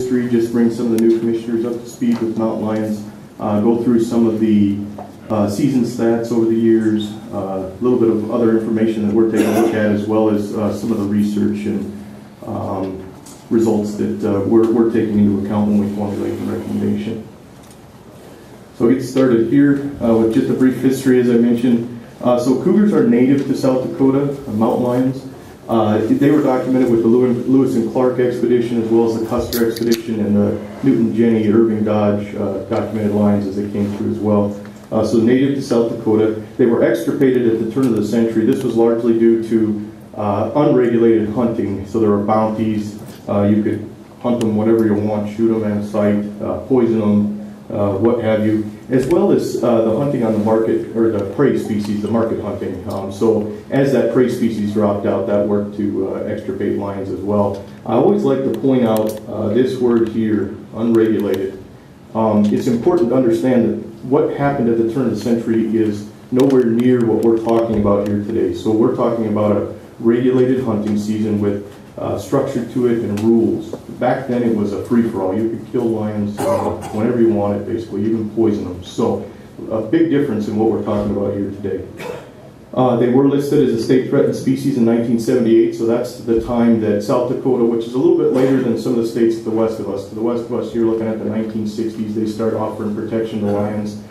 history, just bring some of the new commissioners up to speed with mountain lions, go through some of the season stats over the years, a little bit of other information that we're taking a look at, as well as some of the research and results that we're taking into account when we formulate the recommendation. So I'll get started here with just a brief history, as I mentioned. So cougars are native to South Dakota, mountain lions. They were documented with the Lewis and Clark expedition, as well as the Custer expedition, and the Newton, Jenny, Irving, Dodge documented lions as they came through as well. So native to South Dakota. They were extirpated at the turn of the century. This was largely due to unregulated hunting. So there were bounties. You could hunt them whatever you want, shoot them at sight, poison them, what have you, as well as the hunting on the market, or the prey species, the market hunting. So as that prey species dropped out, that worked to extirpate lions as well. I always like to point out this word here, unregulated. It's important to understand that what happened at the turn of the century is nowhere near what we're talking about here today. So we're talking about a regulated hunting season with structure to it and rules. Back then it was a free-for-all. You could kill lions whenever you wanted, basically, even poison them. So a big difference in what we're talking about here today. They were listed as a state-threatened species in 1978, so that's the time that South Dakota, which is a little bit later than some of the states to the west of us. To the west of us, you're looking at the 1960s. They started offering protection to lions.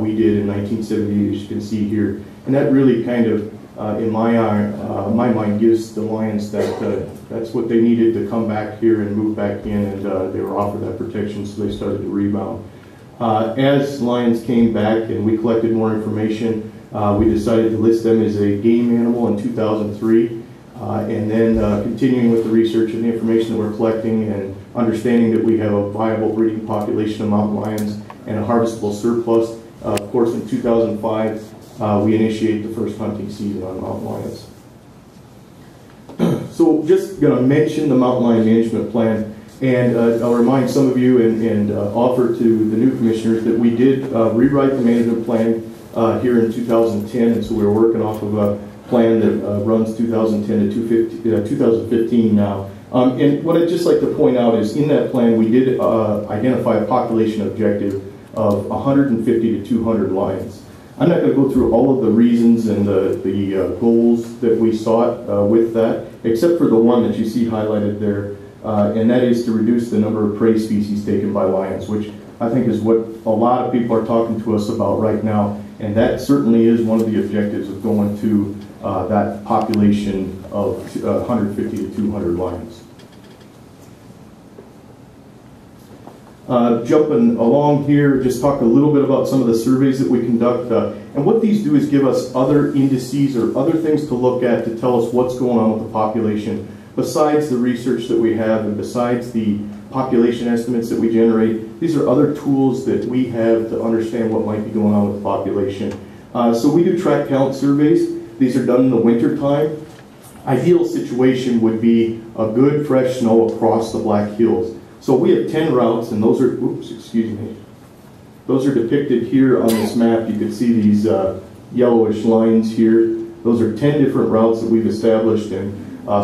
We did in 1978, as you can see here. And that really kind of, in my mind, gives the lions that's what they needed to come back here and move back in, and they were offered that protection, so they started to rebound. As lions came back and we collected more information, we decided to list them as a game animal in 2003, and then continuing with the research and the information that we're collecting and understanding that we have a viable breeding population of mountain lions and a harvestable surplus. Of course, in 2005, we initiate the first hunting season on mountain lions. So just going to mention the mountain lion management plan, and I'll remind some of you and offer to the new commissioners that we did rewrite the management plan here in 2010, and so we're working off of a plan that runs 2010 to 2015 now. And what I'd just like to point out is in that plan we did identify a population objective of 150 to 200 lions. I'm not going to go through all of the reasons and the goals that we sought with that, except for the one that you see highlighted there, and that is to reduce the number of prey species taken by lions, which I think is what a lot of people are talking to us about right now, and that certainly is one of the objectives of going to that population of 150 to 200 lions. Jumping along here, just talk a little bit about some of the surveys that we conduct. And what these do is give us other indices or other things to look at to tell us what's going on with the population. Besides the research that we have and besides the population estimates that we generate, these are other tools that we have to understand what might be going on with the population. So we do track count surveys. These are done in the winter time. Ideal situation would be a good fresh snow across the Black Hills. So we have 10 routes, and those are, those are depicted here on this map. You can see these yellowish lines here. Those are 10 different routes that we've established, and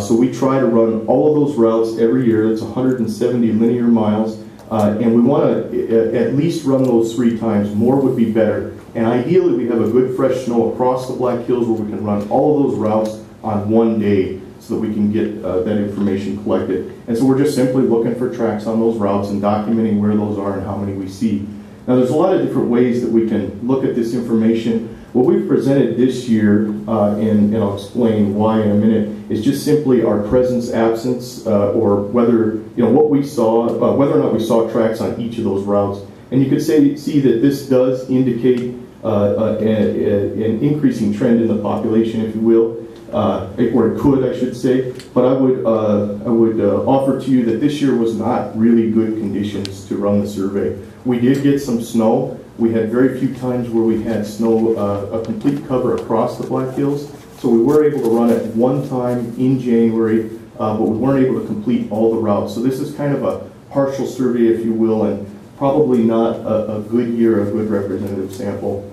so we try to run all of those routes every year. That's 170 linear miles, and we want to at least run those 3 times. More would be better, and ideally we have a good fresh snow across the Black Hills where we can run all of those routes on one day, so that we can get that information collected. And so we're just simply looking for tracks on those routes and documenting where those are and how many we see. Now there's a lot of different ways that we can look at this information. What we've presented this year, and I'll explain why in a minute, is just simply our presence, absence, or whether, what we saw, whether or not we saw tracks on each of those routes. And you can see that this does indicate an increasing trend in the population, if you will. Or it could, I should say, but I would offer to you that this year was not really good conditions to run the survey. We did get some snow. We had very few times where we had snow, a complete cover across the Black Hills, so we were able to run it one time in January, but we weren't able to complete all the routes. So this is kind of a partial survey, if you will, and probably not a good year, a good representative sample.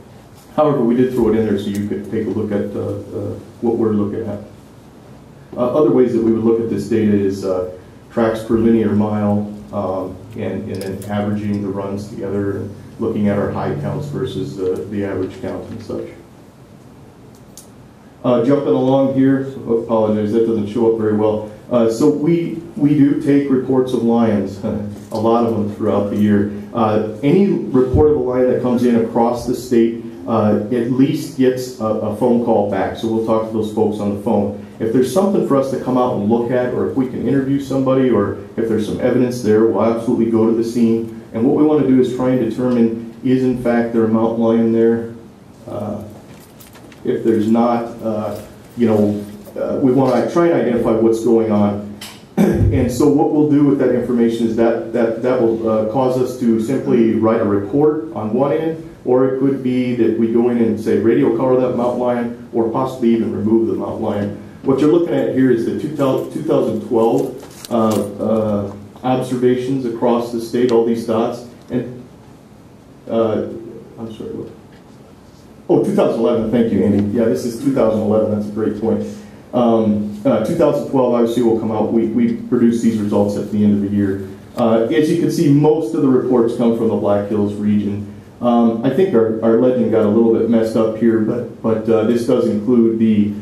However, we did throw it in there so you could take a look at what we're looking at. Other ways that we would look at this data is tracks per linear mile, and then averaging the runs together and looking at our high counts versus the average count and such. Jumping along here, so apologize, that doesn't show up very well. So we do take reports of lions, a lot of them throughout the year. Any report of a lion that comes in across the state at least gets a phone call back. So we'll talk to those folks on the phone. If there's something for us to come out and look at, or if we can interview somebody, or if there's some evidence there, we'll absolutely go to the scene. And what we want to do is try and determine, is in fact there a mountain lion there? If there's not, we want to try and identify what's going on. And so what we'll do with that information is that will cause us to simply write a report on one end, or it could be that we go in and say radio color that mountain lion, or possibly even remove the mountain lion. What you're looking at here is the 2012 observations across the state, all these dots. And I'm sorry, what? Oh, 2011, thank you, Andy. Yeah, this is 2011, that's a great point. 2012 obviously will come out. We produce these results at the end of the year. As you can see, most of the reports come from the Black Hills region. I think our legend got a little bit messed up here, but this does include the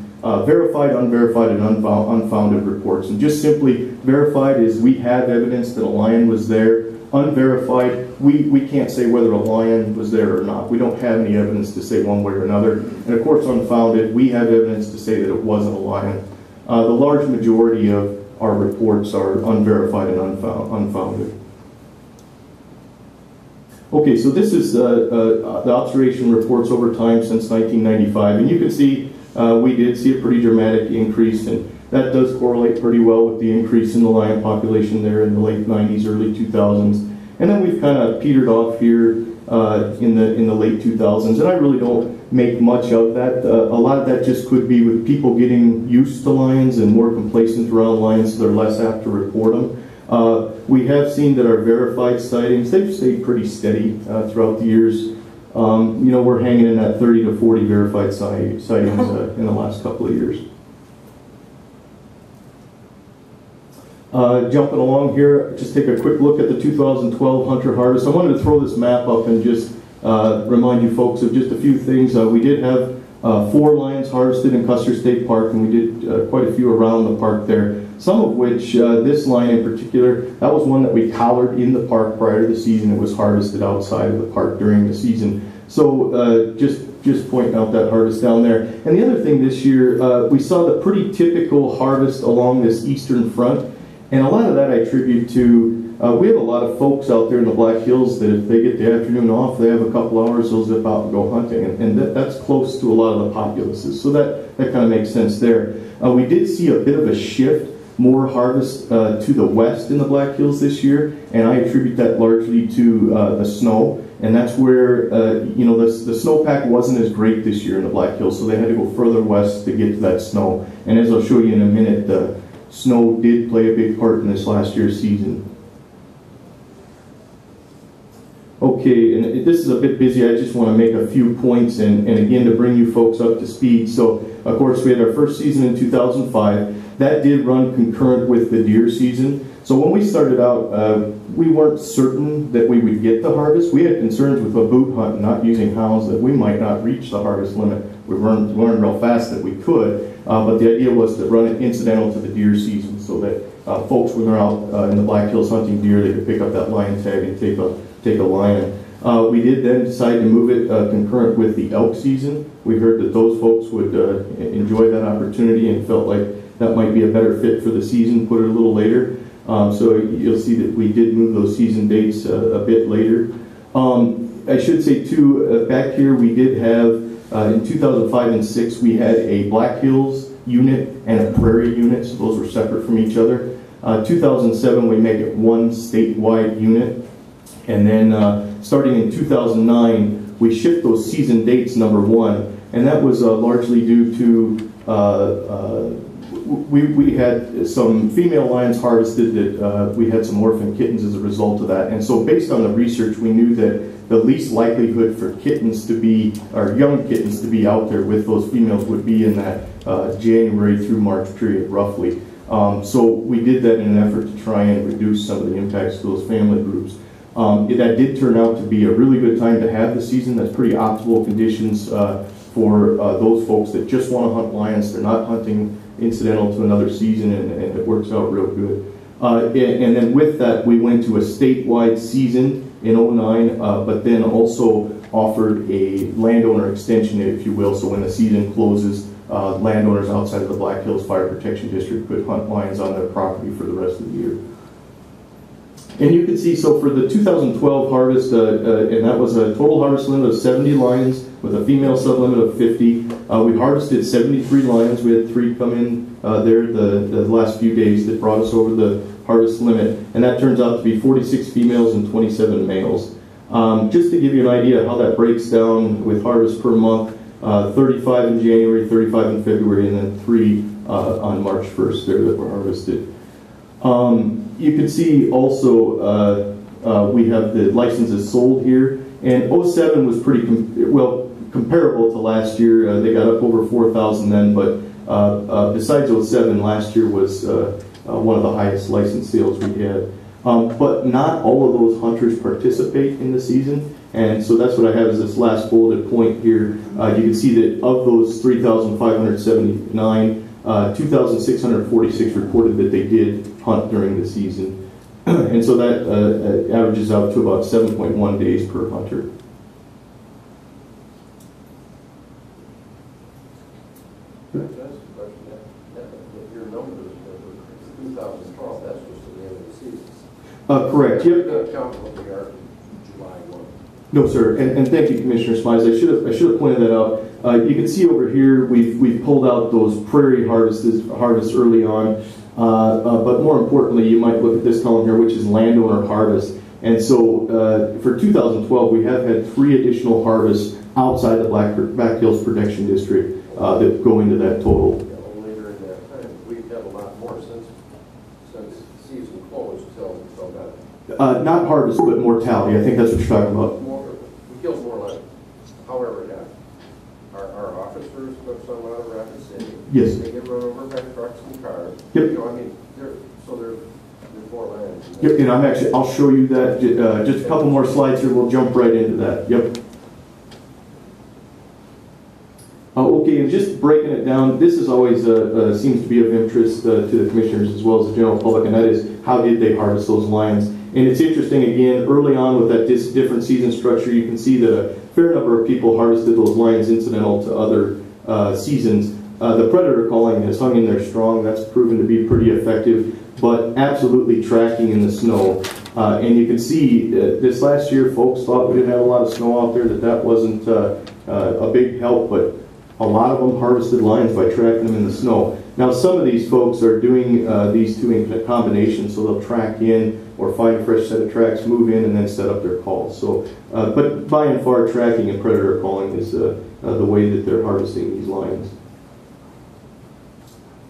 verified, unverified, and unfounded reports. And just simply, verified is we have evidence that a lion was there. Unverified, we can't say whether a lion was there or not. We don't have any evidence to say one way or another. And of course, unfounded, we have evidence to say that it wasn't a lion. The large majority of our reports are unverified and unfounded. Okay, so this is the observation reports over time since 1995. And you can see we did see a pretty dramatic increase, and that does correlate pretty well with the increase in the lion population there in the late 90s, early 2000s. And then we've kind of petered off here in the late 2000s, and I really don't make much of that. A lot of that just could be with people getting used to lions and more complacent around lions, so they're less apt to report them. We have seen that our verified sightings, they've stayed pretty steady throughout the years. We're hanging in that 30 to 40 verified sightings in the last couple of years. Jumping along here, just take a quick look at the 2012 hunter harvest. I wanted to throw this map up and just remind you folks of just a few things. We did have 4 lions harvested in Custer State Park, and we did quite a few around the park there. Some of which, this lion in particular, that was one that we collared in the park prior to the season. It was harvested outside of the park during the season. So just pointing out that harvest down there. And the other thing this year, we saw the pretty typical harvest along this eastern front. And a lot of that I attribute to, we have a lot of folks out there in the Black Hills that if they get the afternoon off, they have a couple hours, they'll zip out and go hunting. And that's close to a lot of the populaces. So that kind of makes sense there. We did see a bit of a shift, more harvest to the west in the Black Hills this year. And I attribute that largely to the snow. And that's where, the snowpack wasn't as great this year in the Black Hills. So they had to go further west to get to that snow. And as I'll show you in a minute, snow did play a big part in this last year's season. Okay, and this is a bit busy. I just want to make a few points and again to bring you folks up to speed. So, of course, we had our first season in 2005. That did run concurrent with the deer season. So when we started out, we weren't certain that we would get the harvest. We had concerns with a boot hunt and not using hounds that we might not reach the harvest limit. We learned real fast that we could, but the idea was to run it incidental to the deer season so that folks, when they're out in the Black Hills hunting deer, they could pick up that lion tag and take a lion. We did then decide to move it concurrent with the elk season. We heard that those folks would enjoy that opportunity and felt like that might be a better fit for the season, put it a little later. So you'll see that we did move those season dates a bit later. I should say too, back here we did have, in 2005 and 6, we had a Black Hills unit and a Prairie unit, so those were separate from each other. 2007 we make it one statewide unit. And then starting in 2009, we shift those season dates, number 1, and that was largely due to we had some female lions harvested that we had some orphan kittens as a result of that. And so based on the research, we knew that the least likelihood for kittens to be, or young kittens to be out there with those females would be in that January through March period, roughly. So we did that in an effort to try and reduce some of the impacts to those family groups. That did turn out to be a really good time to have the season. That's pretty optimal conditions for those folks that just want to hunt lions. They're not hunting incidental to another season, and it works out real good. And then with that, we went to a statewide season in '09, but then also offered a landowner extension, if you will. So when the season closes, landowners outside of the Black Hills Fire Protection District could hunt lions on their property for the rest of the year. And you can see, so for the 2012 harvest, and that was a total harvest limit of 70 lions with a female sublimit of 50. We harvested 73 lions. We had 3 come in there the last few days that brought us over the harvest limit, and that turns out to be 46 females and 27 males. Just to give you an idea how that breaks down with harvest per month, 35 in January, 35 in February, and then 3 on March 1st there that were harvested. You can see also we have the licenses sold here, and '07 was pretty comparable to last year. They got up over 4,000 then, but besides '07, last year was one of the highest license sales we had. But not all of those hunters participate in the season, and so that's what I have as this last bulleted point here. You can see that of those 3,579, 2,646 reported that they did hunt during the season. And so that averages out to about 7.1 days per hunter. Your numbers for 2012, that's just at the end of the season. Correct. Yep. Not count what we are July 1. No, sir. And thank you, Commissioner Smiles. I should have pointed that out. You can see over here we've pulled out those prairie harvests early on. But more importantly, you might look at this column here, which is landowner harvest. And so for 2012, we have had 3 additional harvests outside the Black Hills Protection District that go into that total. Yeah, only during that time. We've had a lot more since season closed till that. Not harvest, but mortality. I think that's what you're talking about. We killed more lions. However, yeah, our officers took some out of Rapid City. Yes. They get run over by trucks and cars. Yep. You know, I mean, there's more lions. Yep, and I'll show you that. Just a couple more slides here. We'll jump right into that. Yep. Okay, and just breaking it down, this is always seems to be of interest to the commissioners as well as the general public, and that is how did they harvest those lions? And it's interesting, again, early on with that different season structure, you can see that a fair number of people harvested those lions incidental to other seasons. The predator calling has hung in there strong. That's proven to be pretty effective, but absolutely tracking in the snow. And you can see this last year, folks thought we didn't have a lot of snow out there, that wasn't a big help, but a lot of them harvested lions by tracking them in the snow. Now, some of these folks are doing these two in combination, so they'll track in or find a fresh set of tracks, move in, and then set up their calls. So, but by and far, tracking and predator calling is the way that they're harvesting these lions.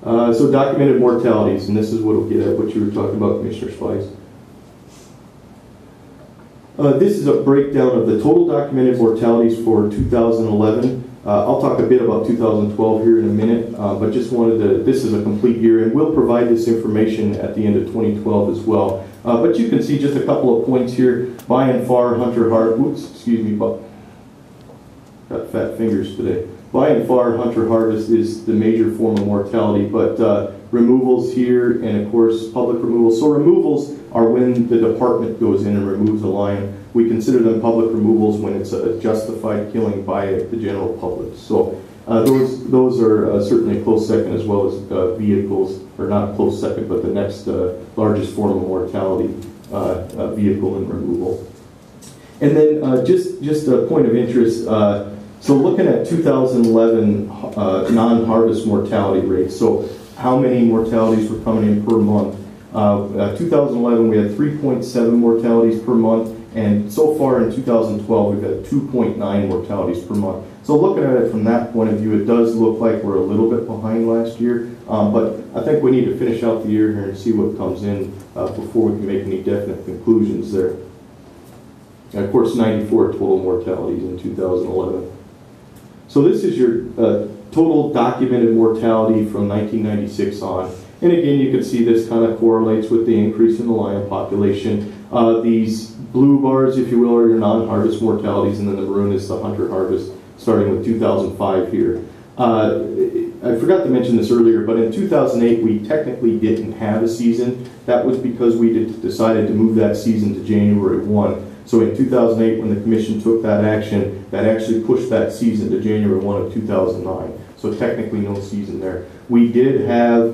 So documented mortalities, and this is what will get at what you were talking about, Commissioner Spice. This is a breakdown of the total documented mortalities for 2011. I'll talk a bit about 2012 here in a minute, but just wanted to, this is a complete year, and we'll provide this information at the end of 2012 as well. But you can see just a couple of points here. By and far, hunter harvest, got fat fingers today. By and far, hunter harvest is the major form of mortality, but removals here, and of course, public removals. So removals are when the department goes in and removes a lion. We consider them public removals when it's a justified killing by the general public. So those are certainly a close second, as well as vehicles, or not a close second, but the next largest form of mortality, vehicle and removal. And then just a point of interest, so looking at 2011 non-harvest mortality rates, so how many mortalities were coming in per month. 2011 we had 3.7 mortalities per month, and so far in 2012 we've had 2.9 mortalities per month. So looking at it from that point of view, it does look like we're a little bit behind last year, but I think we need to finish out the year here and see what comes in before we can make any definite conclusions there. And of course, 94 total mortalities in 2011. So this is your total documented mortality from 1996 on. And again, you can see this kind of correlates with the increase in the lion population. These blue bars, if you will, are your non-harvest mortalities, and then the maroon is the hunter harvest, starting with 2005 here. I forgot to mention this earlier, but in 2008 we technically didn't have a season. That was because we decided to move that season to January 1. So in 2008, when the Commission took that action, that actually pushed that season to January 1 of 2009. So technically no season there. We did have,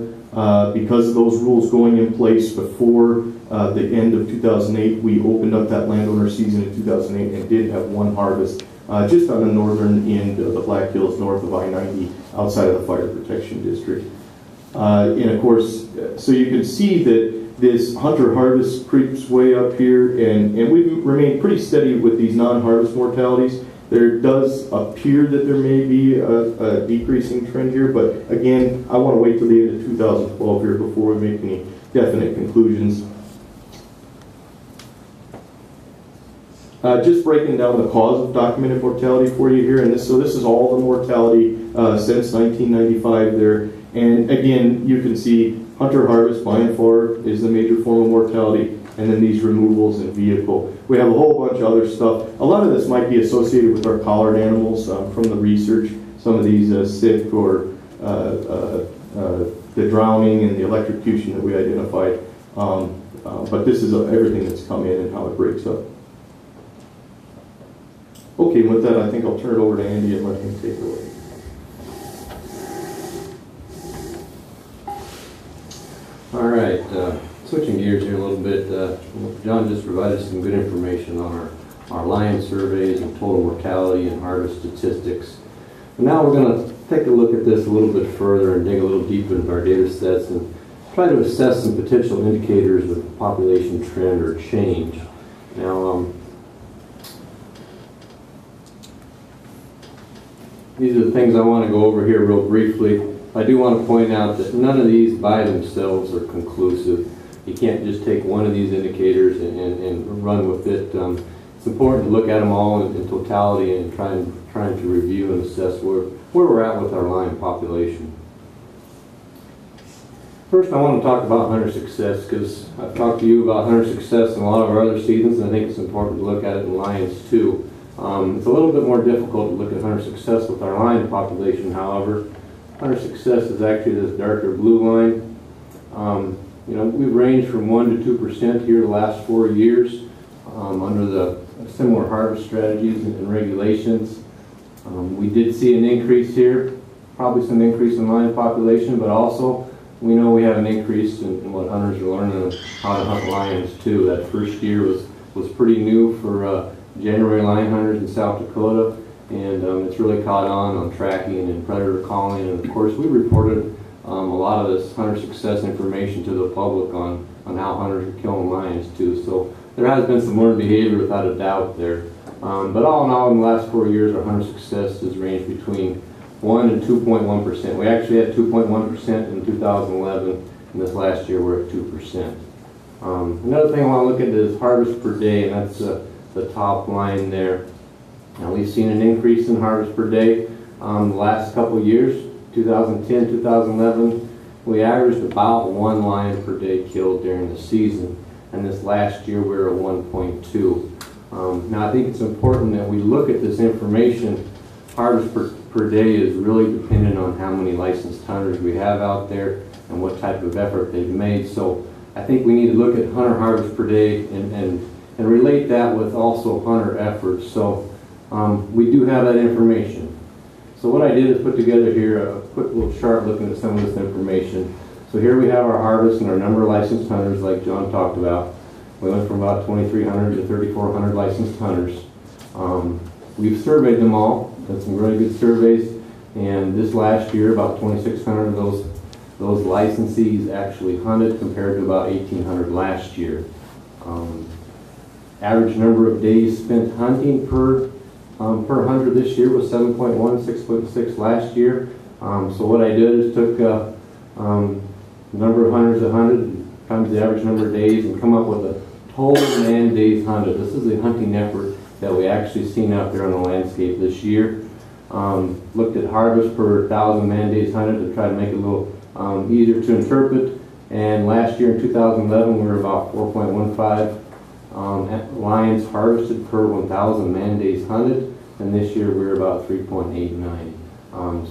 because of those rules going in place before the end of 2008, we opened up that landowner season in 2008 and did have one harvest just on the northern end of the Black Hills, north of I-90, outside of the Fire Protection District. And of course, so you can see that this hunter harvest creeps way up here, and we've remained pretty steady with these non-harvest mortalities. There does appear that there may be a decreasing trend here, but again, I want to wait till the end of 2012 here before we make any definite conclusions. Just breaking down the cause of documented mortality for you here, and so this is all the mortality since 1995 there. And again, you can see hunter harvest by and far is the major form of mortality, and then these removals in vehicle. We have a whole bunch of other stuff. A lot of this might be associated with our collared animals from the research. Some of these sick or the drowning and the electrocution that we identified. But this is everything that's come in and how it breaks up. Okay, with that, I think I'll turn it over to Andy and let him take it away. All right, switching gears here a little bit. John just provided some good information on our lion surveys and total mortality and harvest statistics. And now we're going to take a look at this a little bit further and dig a little deeper into our data sets and try to assess some potential indicators of population trend or change. Now, these are the things I want to go over here real briefly. I do want to point out that none of these by themselves are conclusive. You can't just take one of these indicators and run with it. It's important to look at them all in totality and trying to review and assess where we're at with our lion population. First, I want to talk about hunter success, because I've talked to you about hunter success in a lot of our other seasons, and I think it's important to look at it in lions too. It's a little bit more difficult to look at hunter success with our lion population, however. Hunter success is actually this darker blue line. You know, we've ranged from 1 to 2% here the last 4 years under the similar harvest strategies and regulations. We did see an increase here, probably some increase in lion population, but also we know we have an increase in what hunters are learning how to hunt lions too. That first year was pretty new for January lion hunters in South Dakota, and it's really caught on tracking and predator calling, and of course we reported a lot of this hunter success information to the public on how hunters are killing lions too. So there has been some learned behavior without a doubt there. But all in all, in the last 4 years, our hunter success has ranged between 1 and 2.1%. We actually had 2.1% in 2011, and this last year we're at 2%. Another thing I want to look at is harvest per day, and that's the top line there. Now we've seen an increase in harvest per day the last couple of years. 2010, 2011, we averaged about 1 lion per day killed during the season, and this last year we were at 1.2. Now I think it's important that we look at this information. Harvest per day is really dependent on how many licensed hunters we have out there and what type of effort they've made. So I think we need to look at hunter harvest per day and relate that with also hunter efforts. So we do have that information. So what I did is put together here a quick little chart looking at some of this information. So here we have our harvest and our number of licensed hunters like John talked about. We went from about 2,300 to 3,400 licensed hunters. We've surveyed them all, done some really good surveys, and this last year about 2,600 of those licensees actually hunted compared to about 1,800 last year. Average number of days spent hunting per hunter this year was 7.1, 6.6 last year. So what I did is took number of hunters that hunted times the average number of days and come up with a total man days hunted. This is the hunting effort that we actually seen out there on the landscape this year. Looked at harvest per 1,000 man days hunted to try to make it a little easier to interpret. And last year in 2011 we were about 4.15 lions harvested per 1,000 man days hunted, and this year we're about 3.89.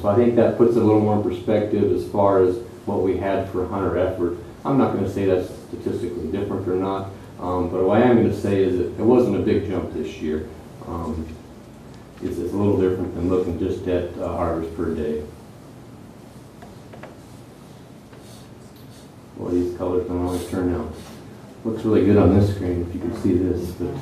So I think that puts it a little more in perspective as far as what we had for hunter effort. I'm not going to say that's statistically different or not, but what I am going to say is that it wasn't a big jump this year. It's a little different than looking just at harvest per day. Well, these colors don't always turn out. Looks really good on this screen if you can see this. But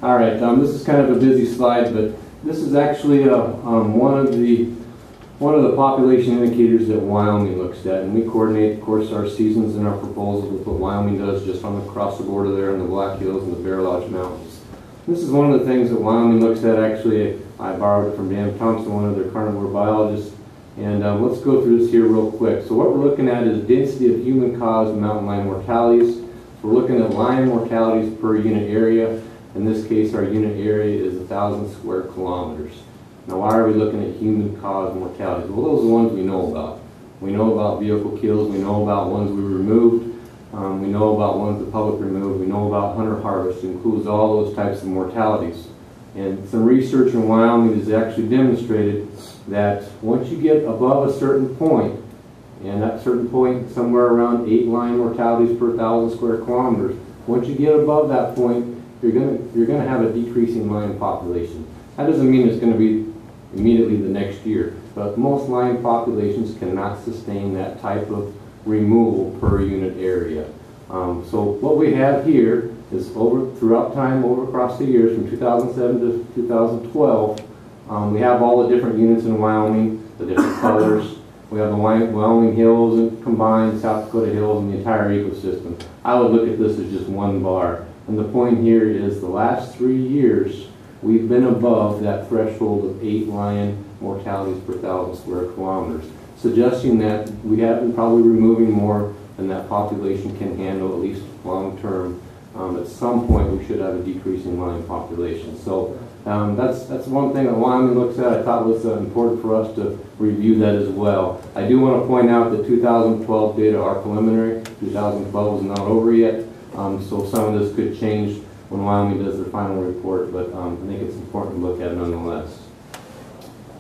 all right, this is kind of a busy slide, but this is actually one of the population indicators that Wyoming looks at, and we coordinate, of course, our seasons and our proposals with what Wyoming does just across the border there in the Black Hills and the Bear Lodge Mountains. This is one of the things that Wyoming looks at. Actually, I borrowed it from Dan Thompson, one of their carnivore biologists, and let's go through this here real quick. So what we're looking at is density of human-caused mountain lion mortalities. So we're looking at lion mortalities per unit area. In this case, our unit area is 1,000 square kilometers. Now, why are we looking at human-caused mortalities? Well, those are the ones we know about. We know about vehicle kills. We know about ones we removed. We know about ones the public removed. We know about hunter harvest. It includes all those types of mortalities. And some research in Wyoming has actually demonstrated that once you get above a certain point, and that certain point somewhere around 8 lion mortalities per 1,000 square kilometers, once you get above that point, you're going to have a decreasing lion population. That doesn't mean it's going to be immediately the next year, but most lion populations cannot sustain that type of removal per unit area. So what we have here is throughout time, across the years from 2007 to 2012, we have all the different units in Wyoming, the different colors. We have the Wyoming Hills and combined South Dakota Hills and the entire ecosystem. I would look at this as just one bar. And the point here is the last 3 years, we've been above that threshold of 8 lion mortalities per 1,000 square kilometers, suggesting that we have been probably removing more than that population can handle, at least long term. At some point, we should have a decreasing lion population. So that's one thing that Wyoming looks at. I thought was important for us to review that as well. I do want to point out that 2012 data are preliminary. 2012 is not over yet, so some of this could change when Wyoming does their final report, but I think it's important to look at nonetheless.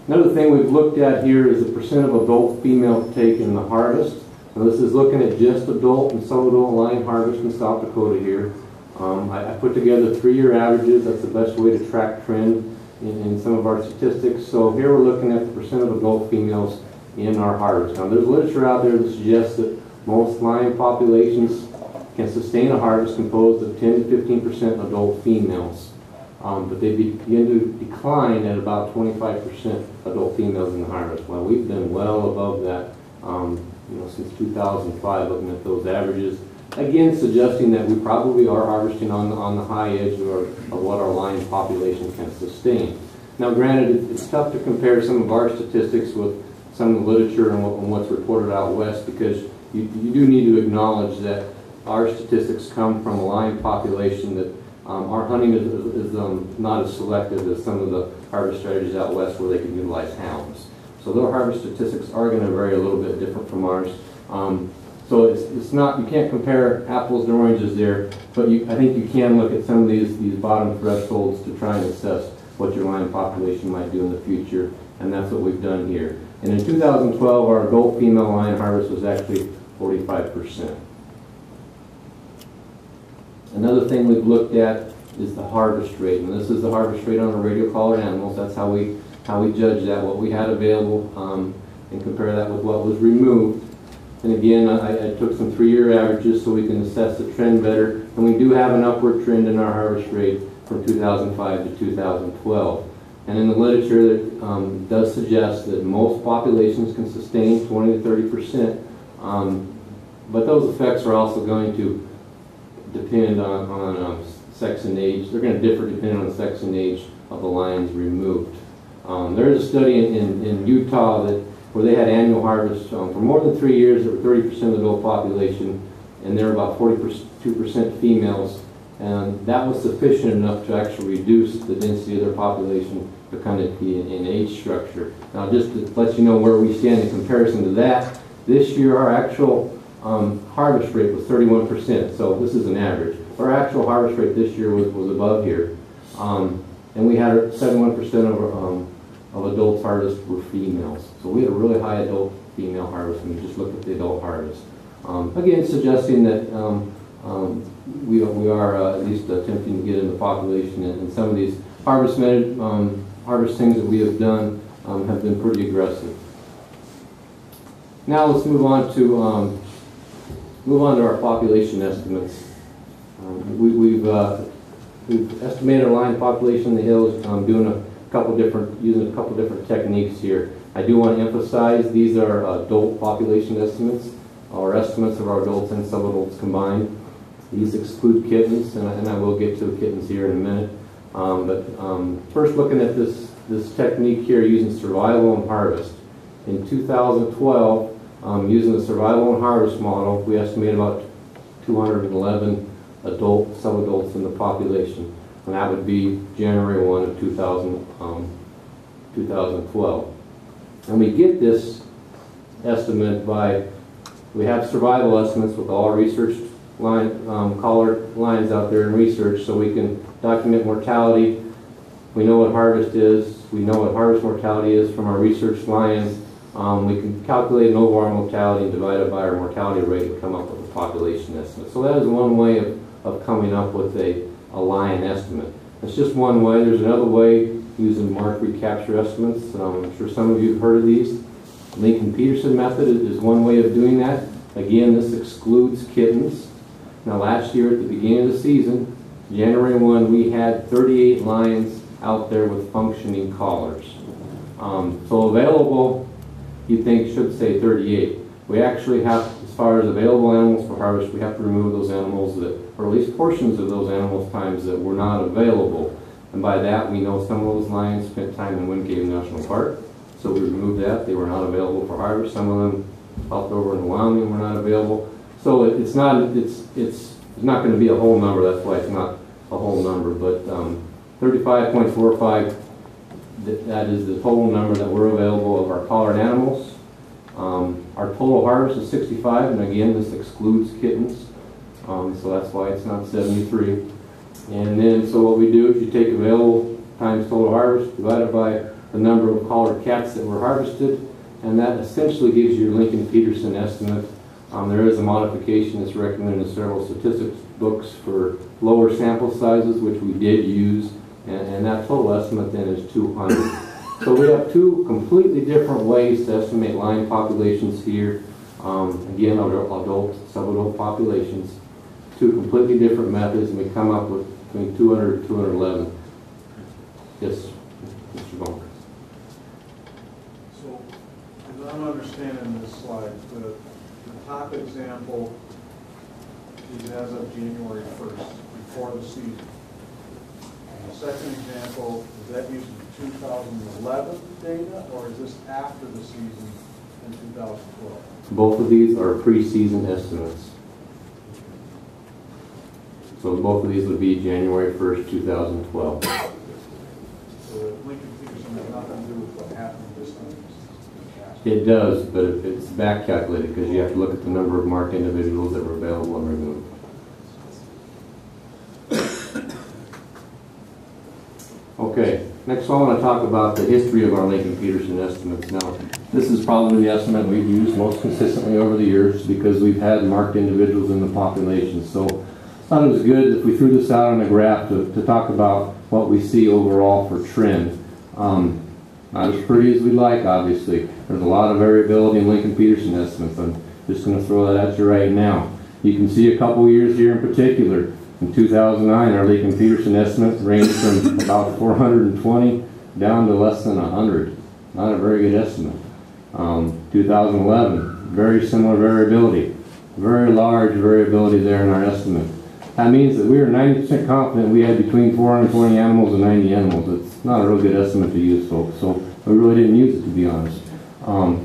Another thing we've looked at here is the percent of adult female take in the harvest. Now this is looking at just adult and subadult lion harvest in South Dakota here. I put together 3-year averages. That's the best way to track trend in some of our statistics. So here we're looking at the percent of adult females in our harvest. Now there's literature out there that suggests that most lion populations can sustain a harvest composed of 10 to 15% adult females. But they begin to decline at about 25% adult females in the harvest. Well, we've been well above that since 2005, looking at those averages. Again, suggesting that we probably are harvesting on the high edge of what our lion population can sustain. Now, granted, it's tough to compare some of our statistics with some of the literature and what's reported out west, because you do need to acknowledge that our statistics come from a lion population that our hunting is not as selective as some of the harvest strategies out west where they can utilize hounds. So their harvest statistics are going to vary a little bit different from ours. So it's not, you can't compare apples and oranges there, but I think you can look at some of these bottom thresholds to try and assess what your lion population might do in the future, and that's what we've done here. And in 2012, our adult female lion harvest was actually 45%. Another thing we've looked at is the harvest rate, and this is the harvest rate on the radio-collared animals. That's how we judge that, what we had available, and compare that with what was removed. And again, I took some 3-year averages so we can assess the trend better, and we do have an upward trend in our harvest rate from 2005 to 2012. And in the literature, that does suggest that most populations can sustain 20 to 30%, but those effects are also going to depend on sex and age. They're going to differ depending on the sex and age of the lions removed. There is a study in Utah where they had annual harvests for more than 3 years. There were 30% of the adult population, and there were about 42% females, and that was sufficient enough to actually reduce the density of their population to kind of be an age structure. Now, just to let you know where we stand in comparison to that, this year our actual harvest rate was 31%, so this is an average. our actual harvest rate this year was above here. And we had 71% of adults harvest were females. So we had a really high adult female harvest when you just look at the adult harvest. Again, suggesting that we are at least attempting to get in the population, and some of these harvest things that we have done have been pretty aggressive. Now let's move on to our population estimates. We've estimated our lion population in the hills using a couple different techniques here. I do want to emphasize these are adult population estimates, or estimates of our adults and subadults combined. These exclude kittens, and I will get to the kittens here in a minute. First, looking at this technique here using survival and harvest. In 2012, using the survival and harvest model, we estimate about 211 subadults in the population, and that would be January 1 of 2012. And we get this estimate we have survival estimates with all research collared lines out there in research, so we can document mortality. We know what harvest is. We know what harvest mortality is from our research lions. We can calculate an overall mortality and divide it by our mortality rate and come up with a population estimate. So that is one way of coming up with a lion estimate. It's just one way. There's another way using mark recapture estimates. I'm sure some of you have heard of these. Lincoln-Peterson method is one way of doing that. Again, this excludes kittens. Now last year at the beginning of the season, January 1, we had 38 lions out there with functioning collars. So available, you think should say 38. We actually have, as far as available animals for harvest, we have to remove those animals or at least portions of those animals times that were not available. And by that we know some of those lions spent time in Wind National Park. So we removed that. They were not available for harvest. Some of them out over in Wyoming were not available. So it's not going to be a whole number. That's why it's not a whole number. But 35.45, that is the total number that were available of our collared animals. Our total harvest is 65, and again, this excludes kittens. So that's why it's not 73. And then, so what we do is you take available times total harvest, divided by the number of collared cats that were harvested, and that essentially gives you your Lincoln-Peterson estimate. There is a modification that's recommended in several statistics books for lower sample sizes, which we did use, and that total estimate then is 200. So we have two completely different ways to estimate lion populations here. Again, adult, subadult populations. Two completely different methods, and we come up with between 200 and 211. Yes, Mr. Bunker. So, as I'm understanding this slide, the top example is as of January 1st, before the season. And the second example, is that using 2011 data, or is this after the season in 2012? Both of these are preseason estimates. So both of these would be January 1st, 2012. So Lincoln-Peterson has nothing to do with what happened this time? It does, but it's back calculated because you have to look at the number of marked individuals that were available and removed. Okay, next I want to talk about the history of our Lincoln-Peterson estimates. Now, this is probably the estimate we've used most consistently over the years because we've had marked individuals in the population. So I thought it was good if we threw this out on a graph to talk about what we see overall for trend. Not as pretty as we'd like, obviously. There's a lot of variability in Lincoln-Peterson estimates. I'm just going to throw that at you right now. You can see a couple years here in particular. In 2009, our Lincoln-Peterson estimate ranged from about 420 down to less than 100. Not a very good estimate. 2011, very similar variability. Very large variability there in our estimate. That means that we are 90% confident we had between 420 animals and 90 animals. It's not a real good estimate to use, folks, so we really didn't use it, to be honest.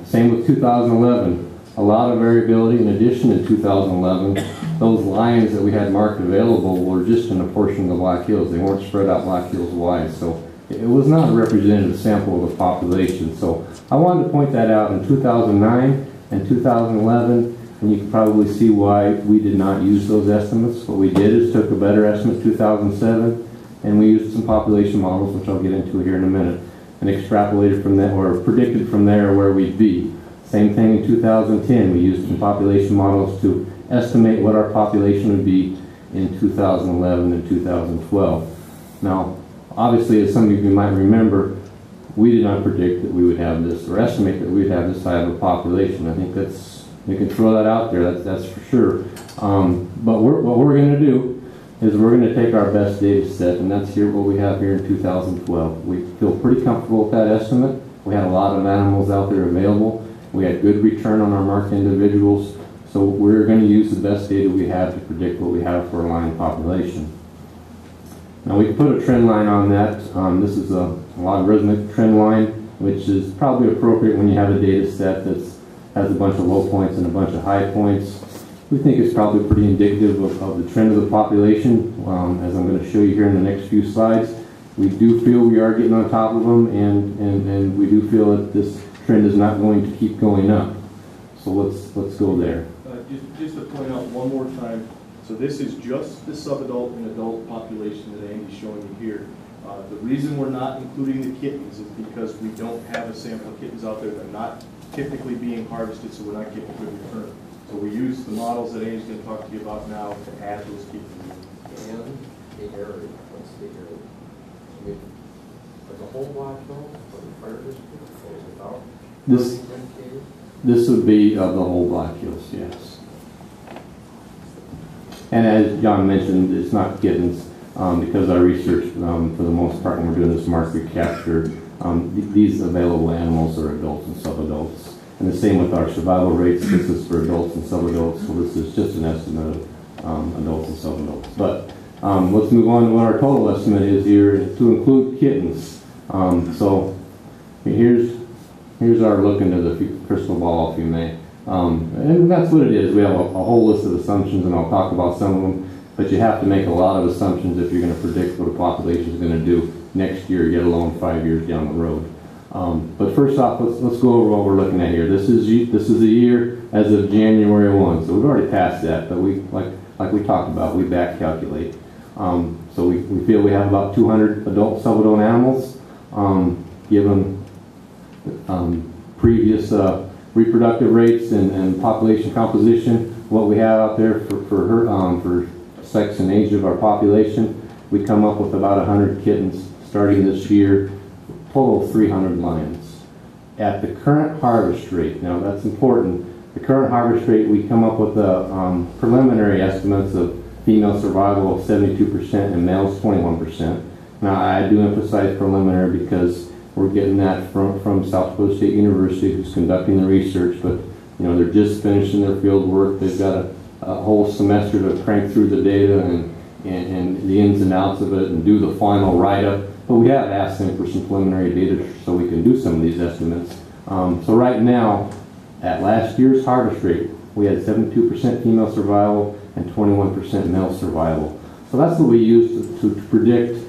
Same with 2011. A lot of variability. In addition, in 2011, those lions that we had marked available were just in a portion of the Black Hills. They weren't spread out Black Hills wide, so it was not a representative sample of the population. So I wanted to point that out. In 2009 and 2011, and you can probably see why we did not use those estimates. What we did is took a better estimate 2007, and we used some population models, which I'll get into here in a minute, and extrapolated from that, or predicted from there where we'd be. Same thing in 2010. We used some population models to estimate what our population would be in 2011 and 2012. Now, obviously, as some of you might remember, we did not predict that we would have this, or estimate that we would have this high of a population. I think we can throw that out there, that's for sure. But what we're going to do is we're going to take our best data set, and that's what we have here in 2012. We feel pretty comfortable with that estimate. We had a lot of animals out there available. We had good return on our marked individuals, so we're going to use the best data we have to predict what we have for a lion population. Now we can put a trend line on that. This is a logarithmic trend line, which is probably appropriate when you have a data set that has a bunch of low points and a bunch of high points. We think it's probably pretty indicative of the trend of the population, as I'm going to show you here in the next few slides. We do feel we are getting on top of them, and we do feel that this trend is not going to keep going up. So let's go there. Just to point out one more time, so this is just the subadult and adult population that Andy's showing you here. The reason we're not including the kittens is because we don't have a sample of kittens out there. They're not typically being harvested, so we're not getting a good return. So we use the models that Andy's going to talk to you about now to add those kittens. And the area, what's the area? I mean, like a whole block though, for the fire district, or without? This would be the whole Black Hills, yes. And as John mentioned, it's not kittens, because our research, for the most part, when we're doing this market capture, these available animals are adults and subadults. And the same with our survival rates. This is for adults and subadults, so this is just an estimate of adults and subadults. But let's move on to what our total estimate is here to include kittens. So here's our look into the crystal ball, if you may. And that's what it is. We have a whole list of assumptions, and I'll talk about some of them. But you have to make a lot of assumptions if you're going to predict what a population is going to do next year, let alone 5 years down the road. But first off, let's go over what we're looking at here. This is a year as of January 1, so we've already passed that. But we like we talked about, we back calculate. So we feel we have about 200 adult subadult animals, given previous reproductive rates and population composition. What we have out there for sex and age of our population, we come up with about 100 kittens starting this year. Total of 300 lions. At the current harvest rate, now that's important, the current harvest rate, we come up with preliminary estimates of female survival of 72% and males 21%. Now I do emphasize preliminary because we're getting that from South Dakota State University, who's conducting the research, but they're just finishing their field work. They've got a whole semester to crank through the data and the ins and outs of it and do the final write-up. But we have asked them for some preliminary data so we can do some of these estimates. So right now, at last year's harvest rate, we had 72% female survival and 21% male survival. So that's what we use to predict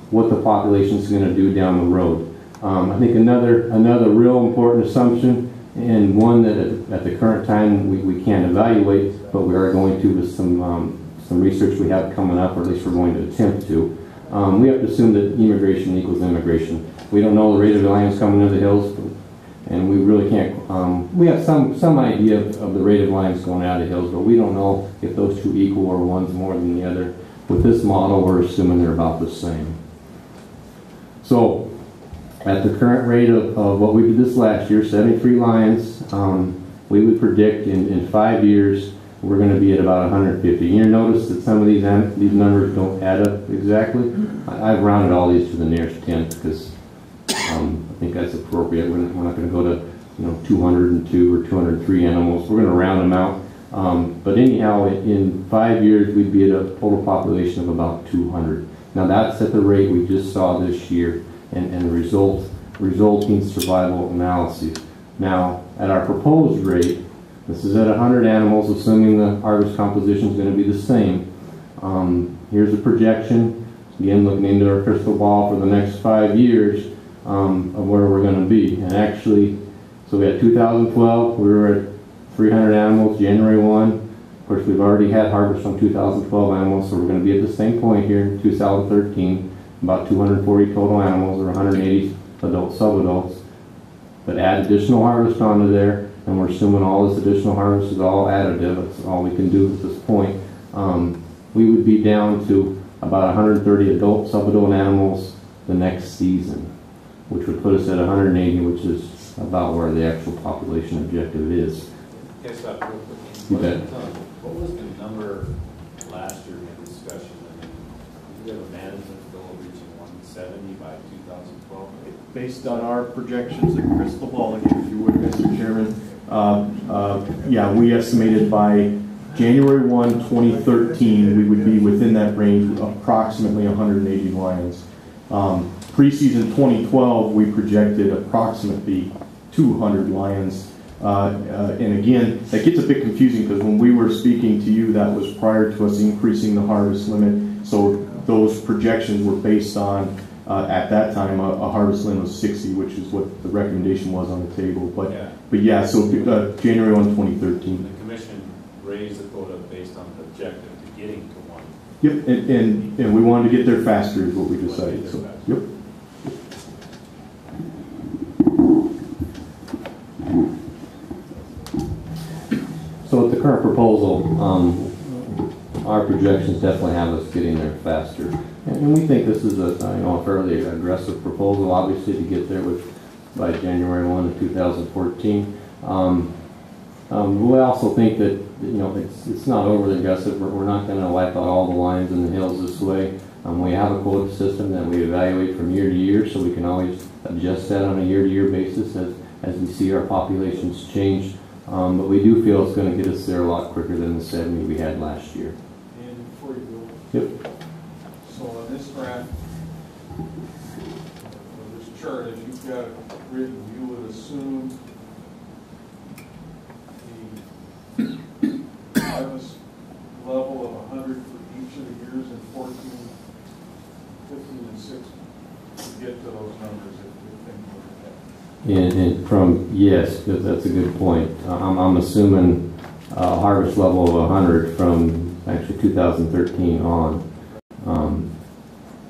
what the population is going to do down the road. I think another real important assumption, and one that at the current time we can't evaluate, but we are going to with some research we have coming up, or at least we're going to attempt to. We have to assume that immigration equals immigration. We don't know the rate of lions coming into the hills, and we really can't. We have some idea of the rate of lions going out of the hills, but we don't know if those two equal or one's more than the other. With this model, we're assuming they're about the same. So, at the current rate of what we did this last year, 73 lions, we would predict in 5 years we're going to be at about 150. You notice that some of these numbers don't add up exactly. I've rounded all these to the nearest 10th because I think that's appropriate. We're not going to go to 202 or 203 animals. We're going to round them out. But anyhow, in 5 years we'd be at a total population of about 200. Now that's at the rate we just saw this year and the resulting survival analyses. Now at our proposed rate, this is at 100 animals, assuming the harvest composition is going to be the same. Here's a projection, again looking into our crystal ball for the next 5 years of where we're going to be. And actually, so we had 2012, we were at 300 animals January 1. Of course, we've already had harvest on 2012 animals, so we're going to be at the same point here in 2013. About 240 total animals, or 180 adults, sub-adults. But add additional harvest onto there, and we're assuming all this additional harvest is all additive. That's all we can do at this point. We would be down to about 130 adult, sub-adult animals the next season, which would put us at 180, which is about where the actual population objective is. Okay, stop real quick. You bet. What was the number last year in discussion? I mean, we have a management goal of reaching 170 by 2012. Based on our projections, the crystal ball again, if you would, Mr. Chairman, yeah, we estimated by January 1, 2013, we would be within that range of approximately 180 lions. Preseason 2012, we projected approximately 200 lions. And again, that gets a bit confusing because when we were speaking to you, that was prior to us increasing the harvest limit. So those projections were based on, at that time, a harvest limit of 60, which is what the recommendation was on the table. But yeah, so January 1, 2013. The commission raised the quota based on the objective to getting to 1. Yep, and we wanted to get there faster is what we decided. So, yep. So with the current proposal, our projections definitely have us getting there faster. And we think this is a fairly aggressive proposal, obviously, to get there by January 1 of 2014. We also think that it's not overly aggressive. We're not going to wipe out all the lions in the hills this way. We have a quota system that we evaluate from year to year, so we can always adjust that on a year-to-year basis as we see our populations change. But we do feel it's going to get us there a lot quicker than the 70 we had last year. And before you go. Yep. So on this graph, or this chart, as you've got it written, you would assume the harvest level of 100 for each of the years in 14, 15, and 16 to get to those numbers if things look at that. And from, yes, that's a good point. I'm assuming a harvest level of 100 from actually 2013 on.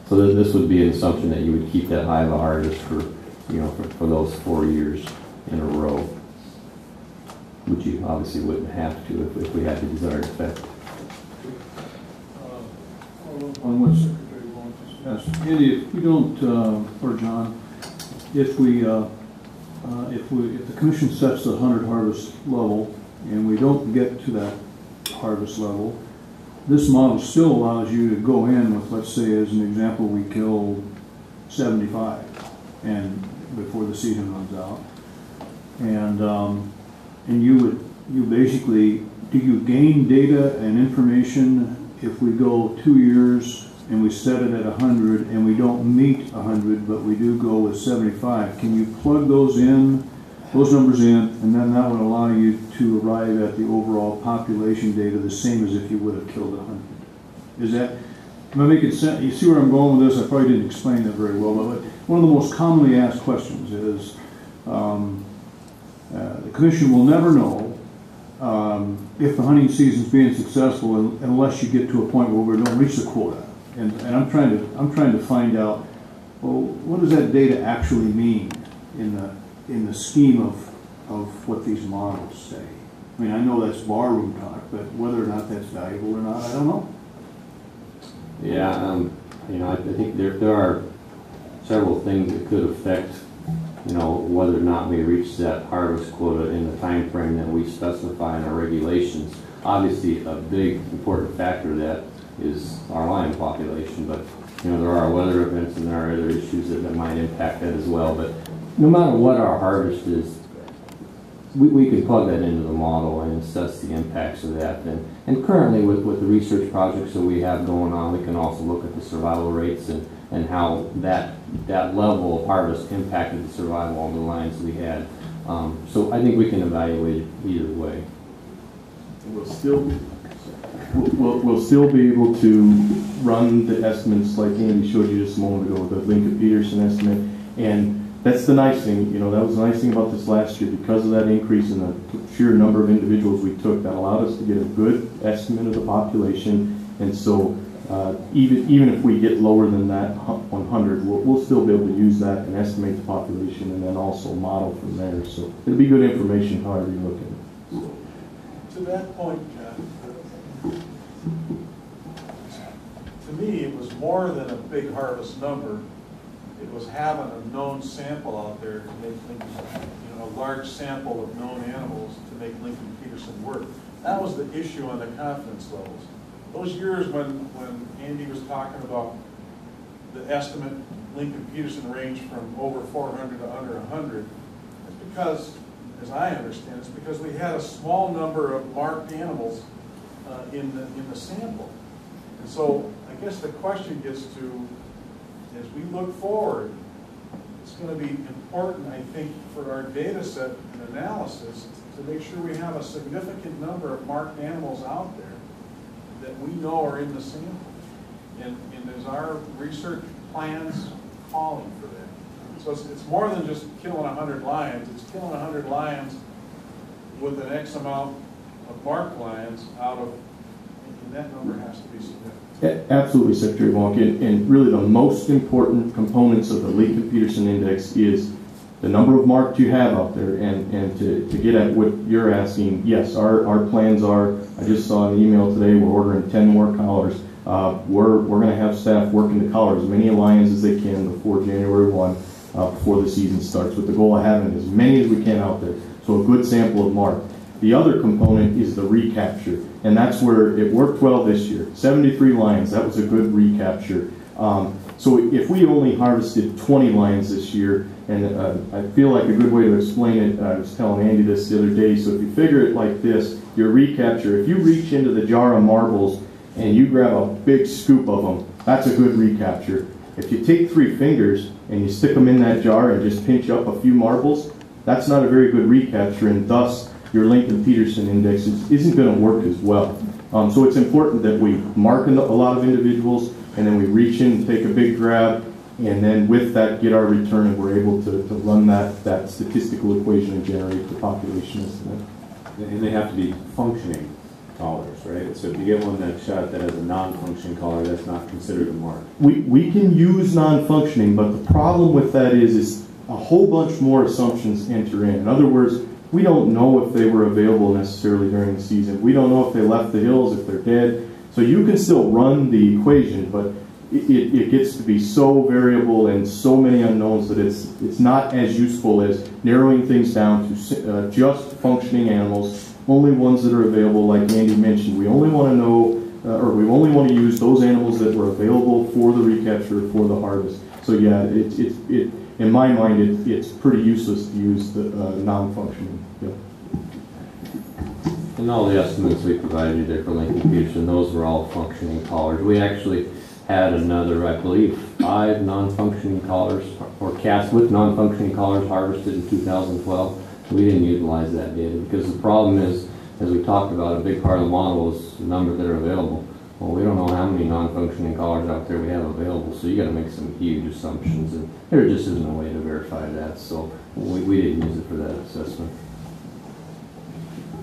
So this would be an assumption that you would keep that high of a harvest for those 4 years in a row, which you obviously wouldn't have to if we had the desired effect. On what Secretary Bowen just asked, Andy, if we don't, or John, if the commission sets the 100 harvest level and we don't get to that harvest level, this model still allows you to go in with, let's say, as an example, we kill 75 and before the season runs out, and you basically, do you gain data and information if we go 2 years and we set it at 100 and we don't meet 100 but we do go with 75? Can you plug those numbers in, and then that would allow you to arrive at the overall population data the same as if you would have killed 100? Is that, am I making sense? You see where I'm going with this? I probably didn't explain that very well, but one of the most commonly asked questions is, the commission will never know if the hunting season is being successful unless you get to a point where we don't reach the quota. And I'm trying to find out, well, what does that data actually mean in the scheme of what these models say? I mean, I know that's barroom talk, but whether or not that's valuable or not, I don't know. Yeah, I think there are several things that could affect, whether or not we reach that harvest quota in the time frame that we specify in our regulations. Obviously, a big important factor of that is our lion population, but there are weather events and there are other issues that might impact that as well. But no matter what our harvest is, we can plug that into the model and assess the impacts of that. And currently with the research projects that we have going on, we can also look at the survival rates and how that level of harvest impacted the survival of the lions we had. So I think we can evaluate it either way. We'll still be able to run the estimates like Andy showed you just a moment ago, the Lincoln Peterson estimate, and that's the nice thing, you know, that was the nice thing about this last year. Because of that increase in the sheer number of individuals we took, that allowed us to get a good estimate of the population. And so even if we get lower than that 100, we'll still be able to use that and estimate the population and then also model from there. So it'll be good information however you look at it. To that point, John, to me, it was more than a big harvest number. It was having a known sample out there to make Lincoln, you know, a large sample of known animals to make Lincoln-Peterson work. That was the issue on the confidence levels. Those years when Andy was talking about the estimate Lincoln-Peterson range from over 400 to under 100, it's because, as I understand, it's because we had a small number of marked animals in the sample. And so I guess the question gets to, as we look forward, it's going to be important, I think, for our data set and analysis to make sure we have a significant number of marked animals out there that we know are in the sample. And is our research plans calling for that? So it's more than just killing 100 lions. It's killing 100 lions with an X amount of marked lions out of, and that number has to be significant. Absolutely, Secretary Wonk. And really the most important components of the Lincoln-Peterson Index is the number of marked you have out there. And to get at what you're asking, yes, our plans are, I just saw an email today, we're ordering 10 more collars. We're going to have staff working to collar as many lions as they can before January 1, before the season starts, with the goal of having as many as we can out there. So a good sample of marked. The other component is the recapture, and that's where it worked well this year. 73 lions, that was a good recapture. So if we only harvested 20 lions this year, and I feel like a good way to explain it, I was telling Andy this the other day, so if you figure it like this, your recapture, if you reach into the jar of marbles and you grab a big scoop of them, that's a good recapture. If you take 3 fingers and you stick them in that jar and just pinch up a few marbles, that's not a very good recapture, and thus your Lincoln-Peterson Index isn't going to work as well. So it's important that we mark a lot of individuals, and then we reach in and take a big grab, and then with that get our return, and we're able to run that statistical equation and generate the population estimate. And they have to be functioning collars, right? So if you get one that's shot that has a non-functioning collar, that's not considered a mark. We can use non-functioning, but the problem with that is a whole bunch more assumptions enter in. In other words, we don't know if they were available necessarily during the season. We don't know if they left the hills, if they're dead. So you can still run the equation, but it gets to be so variable and so many unknowns that it's not as useful as narrowing things down to just functioning animals, only ones that are available. Like Andy mentioned, we only want to know, or we only want to use those animals that were available for the recapture, for the harvest. So yeah, in my mind, it's pretty useless to use the non-functioning. Yep. And all the estimates we provided you there for Lincoln-Peterson, those were all functioning collars. We actually had another, I believe, 5 non-functioning collars, or cats with non-functioning collars harvested in 2012. We didn't utilize that data because the problem is, as we talked about, a big part of the model is the number that are available. Well, we don't know how many non-functioning collars out there we have available, so you got to make some huge assumptions, and there just isn't a way to verify that, so we didn't use it for that assessment.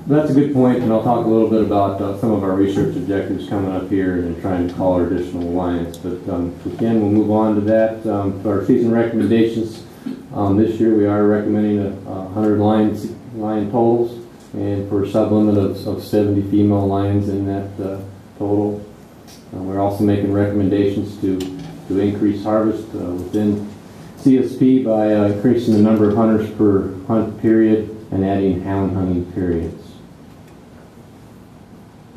But that's a good point, and I'll talk a little bit about some of our research objectives coming up here and trying to collar additional lions. But again, we'll move on to that. For our season recommendations, this year we are recommending 100 lion totals, and for a sublimit of 70 female lions in that total. We're also making recommendations to increase harvest within CSP by increasing the number of hunters per hunt period and adding hound hunting periods.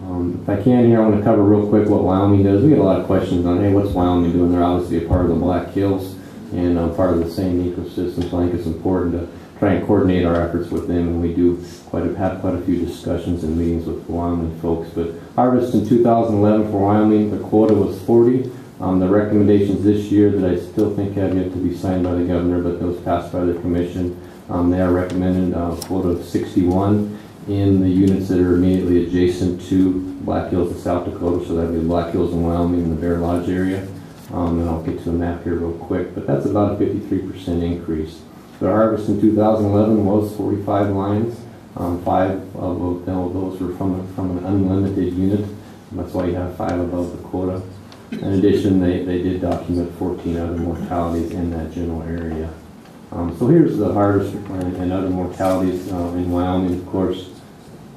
If I can here, I want to cover real quick what Wyoming does. We get a lot of questions on, hey, what's Wyoming doing? They're obviously a part of the Black Hills and part of the same ecosystem, so I think it's important to try and coordinate our efforts with them, and we do have quite a few discussions and meetings with Wyoming folks. But harvest in 2011 for Wyoming, the quota was 40. The recommendations this year that I still think have yet to be signed by the governor, but those passed by the commission, they are recommending a quota of 61 in the units that are immediately adjacent to Black Hills in South Dakota, so that would be Black Hills in Wyoming and the Bear Lodge area. And I'll get to a map here real quick, but that's about a 53% increase. The harvest in 2011 was 45 lions. 5 of those were from an unlimited unit. That's why you have 5 above the quota. In addition, they did document 14 other mortalities in that general area. So here's the harvest and other mortalities in Wyoming. Of course,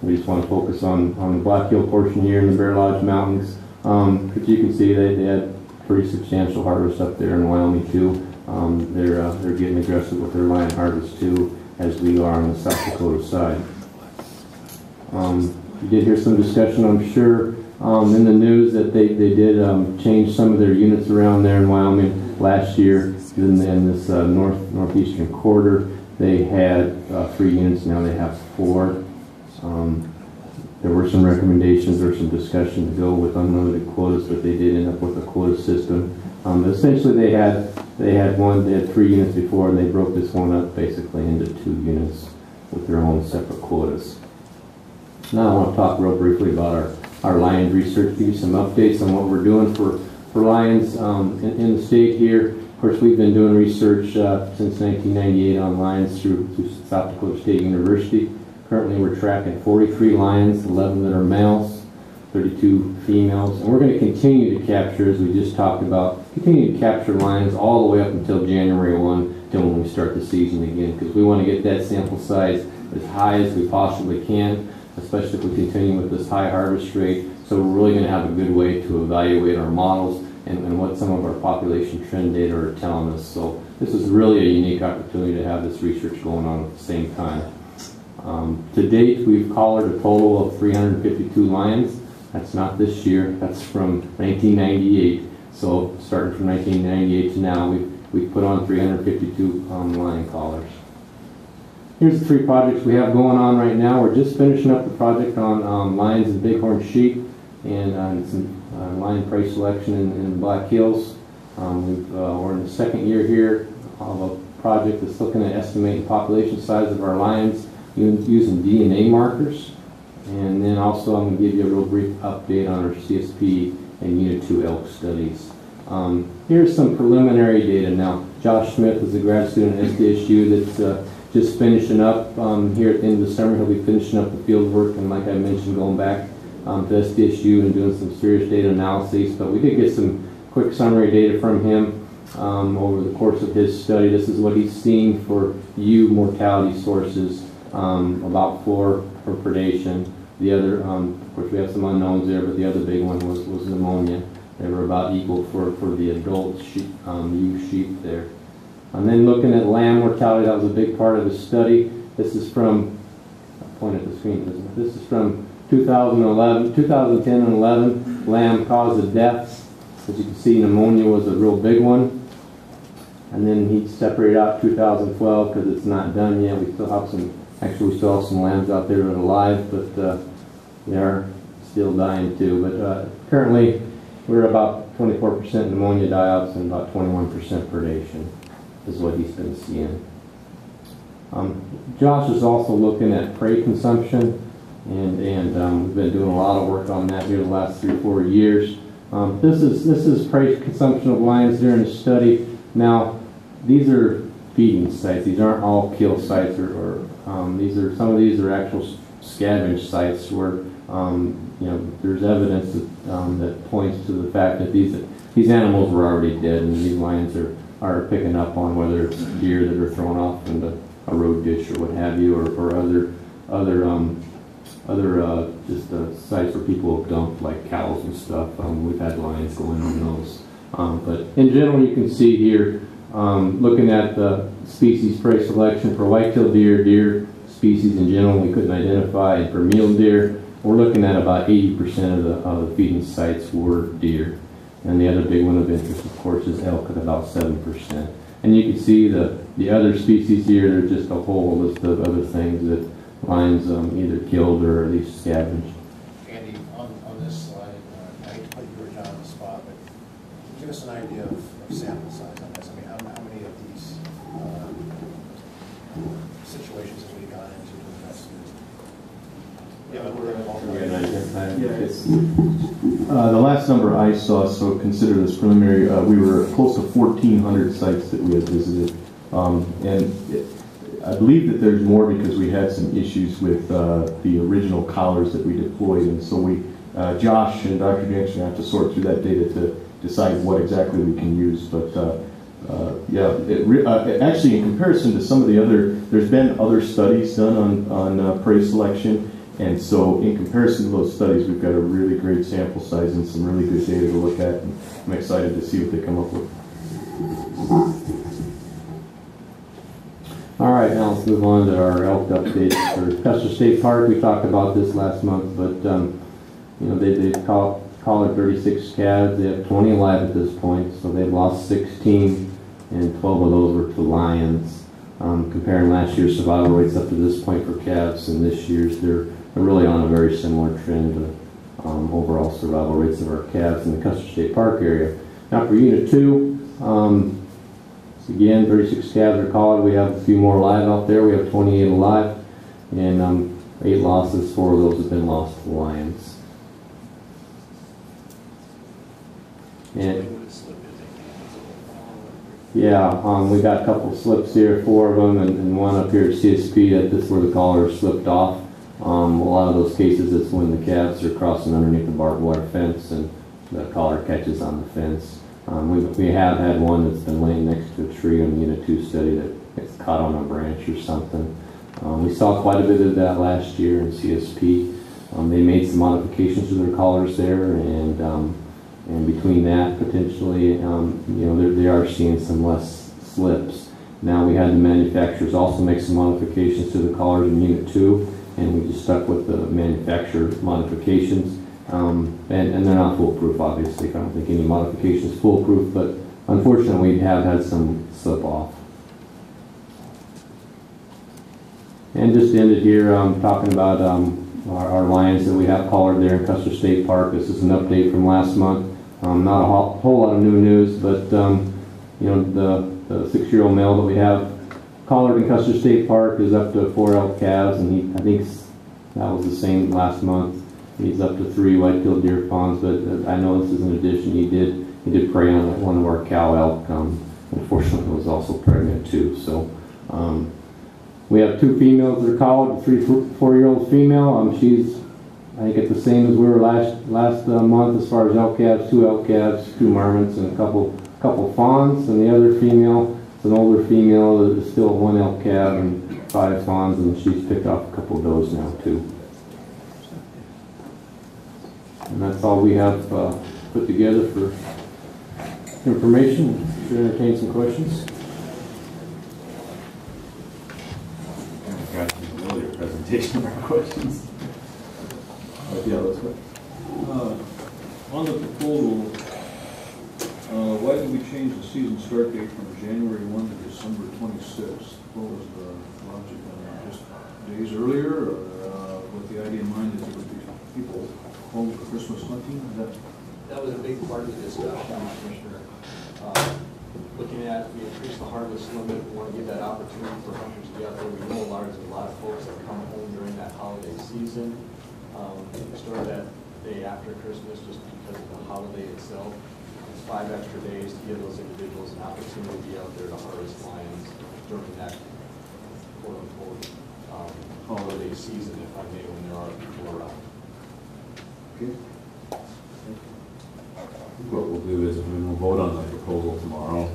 we just want to focus on the Black Hill portion here in the Bear Lodge Mountains. But you can see they had pretty substantial harvest up there in Wyoming too. They're getting aggressive with their lion harvest too, as we are on the South Dakota side. You did hear some discussion, I'm sure, in the news that they did change some of their units around there in Wyoming last year. In this northeastern quarter, they had 3 units. Now they have 4. There were some recommendations or some discussion to go with unlimited quotas, but they did end up with a quota system. Essentially, they had 3 units before, and they broke this one up basically into 2 units with their own separate quotas. Now I want to talk real briefly about our lion research, give you some updates on what we're doing for lions in the state here. Of course, we've been doing research since 1998 on lions through South Dakota State University. Currently, we're tracking 43 lions, 11 that are males, 32 females, and we're going to continue to capture, as we just talked about, continue to capture lions all the way up until January 1, until when we start the season again, because we want to get that sample size as high as we possibly can, especially if we continue with this high harvest rate. So we're really going to have a good way to evaluate our models and what some of our population trend data are telling us. So this is really a unique opportunity to have this research going on at the same time. To date, we've collared a total of 352 lions. That's not this year, that's from 1998. So starting from 1998 to now, we've put on 352 lion collars. Here's the 3 projects we have going on right now. We're just finishing up the project on lions and bighorn sheep and some lion prey selection in the Black Hills. We're in the 2nd year here of a project that's looking at estimating population size of our lions using DNA markers. And then also I'm going to give you a real brief update on our CSP and Unit 2 elk studies. Here's some preliminary data now. Josh Smith is a grad student at SDSU that's just finishing up here at the end of the summer. He'll be finishing up the field work, and like I mentioned, going back to SDSU and doing some serious data analyses. But we did get some quick summary data from him over the course of his study. This is what he's seen for ewe mortality sources, about for predation. The other, of course, we have some unknowns there, but the other big one was pneumonia. They were about equal for the adult sheep, ewe sheep there. And then looking at lamb mortality, that was a big part of the study. This is from, I'll point at the screen, this is from 2010 and 11, lamb cause of deaths. As you can see, pneumonia was a real big one. And then he separated out 2012 because it's not done yet. We still have some, actually we still have some lambs out there that are alive, but they are still dying too. But currently, we're about 24% pneumonia die-offs and about 21% predation is what he's been seeing. Josh is also looking at prey consumption, and we've been doing a lot of work on that here the last 3 or 4 years. This is prey consumption of lions during the study. Now, these are feeding sites. These aren't all kill sites, or some of these are actual scavenge sites where there's evidence that points to the fact that these animals were already dead, and these lions are picking up on whether it's deer that are thrown off into a road ditch or what have you, or other sites where people have dumped like cows and stuff. We've had lions going on those. But in general, you can see here, looking at the species prey selection for whitetail deer species in general, we couldn't identify, and for mule deer, we're looking at about 80% of the feeding sites were deer. And the other big one of interest, of course, is elk at about 7%. And you can see the other species here. There's just a whole list of other things that lions either killed or at least scavenged. Andy, on this slide, I hate to put you or John on the spot, but give us an idea of sample size on this. I mean, how many of these situations have we gone into to The last number I saw, so consider this preliminary, we were close to 1,400 sites that we had visited. I believe that there's more because we had some issues with the original collars that we deployed, and so Josh and Dr. Jansen have to sort through that data to decide what exactly we can use. But actually, in comparison to some of the other, there's been other studies done on prey selection, and so in comparison to those studies, we've got a really great sample size and some really good data to look at. And I'm excited to see what they come up with. All right, now let's move on to our elk updates for Custer State Park. We talked about this last month, but they collared 36 calves. They have 20 alive at this point, so they've lost 16, and 12 of those were to lions. Comparing last year's survival rates up to this point for calves and this year's, they're really on a very similar trend to overall survival rates of our calves in the Custer State Park area. Now for Unit 2, again, 36 calves are collared. We have a few more alive out there. We have 28 alive, and 8 losses. 4 of those have been lost to the lions. And yeah, we got a couple slips here, 4 of them, and one up here at CSP. This is where the collar slipped off. A lot of those cases, it's when the calves are crossing underneath the barbed wire fence, and the collar catches on the fence. We have had one that's been laying next to a tree on the Unit 2 study that gets caught on a branch or something. We saw quite a bit of that last year in CSP. They made some modifications to their collars there, and between that, potentially, they are seeing some less slips. Now we had the manufacturers also make some modifications to the collars in Unit 2, and we just stuck with the manufacturer modifications. And they're not foolproof, obviously. I don't think any modification is foolproof, but unfortunately we have had some slip off. And just ended here talking about our lions that we have collared there in Custer State Park. This is an update from last month. Not a whole lot of new news, but the 6-year-old male that we have collared in Custer State Park is up to 4 elk calves, and I think that was the same last month. He's up to 3 white-tailed deer fawns, but I know this is an addition. He did prey on one of our cow elk. Unfortunately, was also pregnant too. So we have 2 females that are collared. The 3-4-year-old female. She's, I think, at the same as we were last month as far as elk calves. 2 elk calves, 2 marmots, and a couple fawns. And the other female, it's an older female that is still 1 elk calf and 5 fawns, and she's picked off a couple of does now too. And that's all we have put together for information. Should entertain some questions. Got an earlier presentation of our questions. Yeah, let's go. On the proposal, why did we change the season start date from January 1 to December 26th? What was the logic on that? Just days earlier, or with the idea in mind that there would be people home for Christmas hunting? That was a big part of the discussion, Commissioner. Looking at, we increased the harvest limit. We want to give that opportunity for hunters to be out there. We know there's a lot of folks that come home during that holiday season. We started that day after Christmas just because of the holiday itself. It's 5 extra days to give those individuals an opportunity to be out there to harvest lions during that quote-unquote holiday season, if I may, when there are people around. Okay. What we'll do is we'll vote on the proposal tomorrow.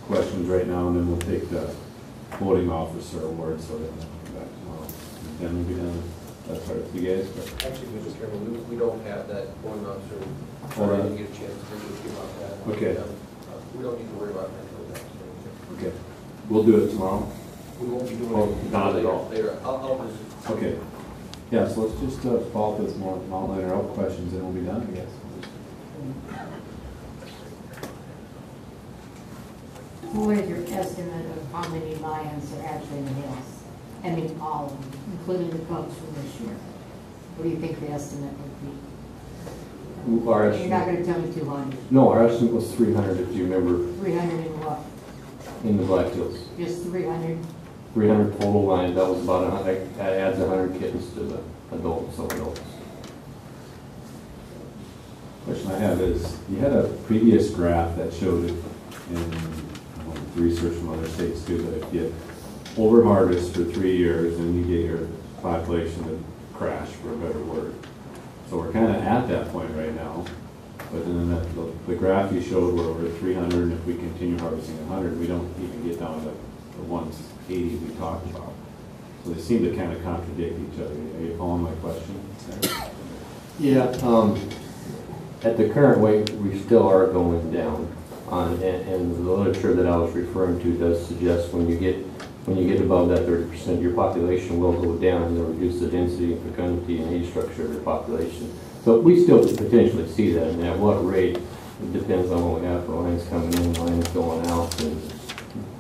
Questions right now, and then we'll take the voting officer award, so then we'll come back tomorrow. Then we'll be done. That's hard for you guys. But Actually, Mr. Chairman, we don't have that going on, so I didn't get a chance to think about that. Okay. We don't need to worry about that. okay, we'll do it tomorrow. We won't be doing Oh, it not at all. later. I'll Okay. Yeah, so let's just follow up with more non-liner out questions, and we'll be done, I guess. What is your estimate of how many lions are actually in the hills? I mean, all of them, including the cubs from this year. What do you think the estimate would be? You're not going to tell me 200. No, our estimate was 300, if you remember. 300 in what? In the Black Hills. Just 300? 300 total lions. That was about that adds 100 kittens to the adult and sub-adults. Question I have is, you had a previous graph that showed it in research from other states too, that if you over harvest for 3 years, then you get your population to crash, for a better word. So we're kind of at that point right now. But then the graph you showed where we're at 300, and if we continue harvesting 100, we don't even get down to the 180 we talked about. So they seem to kind of contradict each other. Are you following my question? Yeah, at the current rate, we still are going down. And the literature that I was referring to does suggest when you get above that 30%, your population will go down, and it'll reduce the density and fecundity and age structure of your population. So we still could potentially see that, and at what rate, it depends on what we have for lines coming in, lines going out, and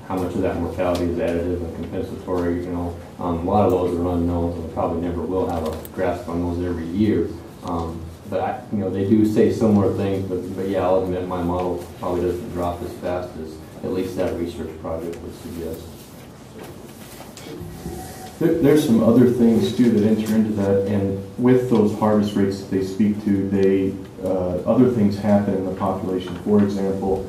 how much of that mortality is additive and compensatory. You know, a lot of those are unknowns, and we probably never will have a grasp on those every year. But they do say similar things, but yeah, I'll admit my model probably doesn't drop as fast as at least that research project would suggest. There's some other things too that enter into that, and with those harvest rates that they speak to, other things happen in the population. For example,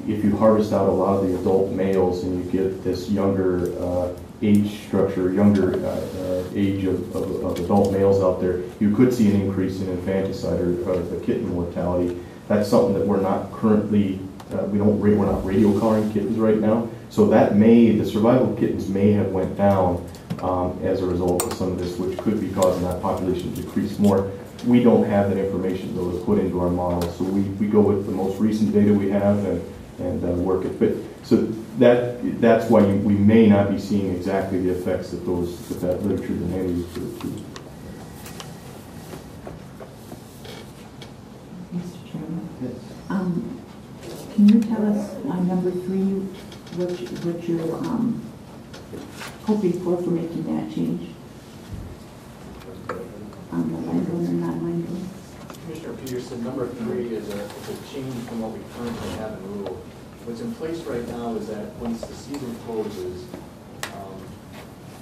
if you harvest out a lot of the adult males and you get this younger age structure, younger age of adult males out there, you could see an increase in infanticide or the kitten mortality. That's something that we're not currently, we're not radio collaring kittens right now. So that the survival of kittens may have went down as a result of some of this, which could be causing that population to decrease more. We don't have that information though to put into our model, so we go with the most recent data we have and work it. But so that's why we may not be seeing exactly the effects that that literature that Andy referred to. Mr. Chairman? Yes. Can you tell us on number 3 what you're hoping for making that change? On the landowner, not landowner? Commissioner Peterson, number 3 is a change from what we currently have in rule. What's in place right now is that once the season closes,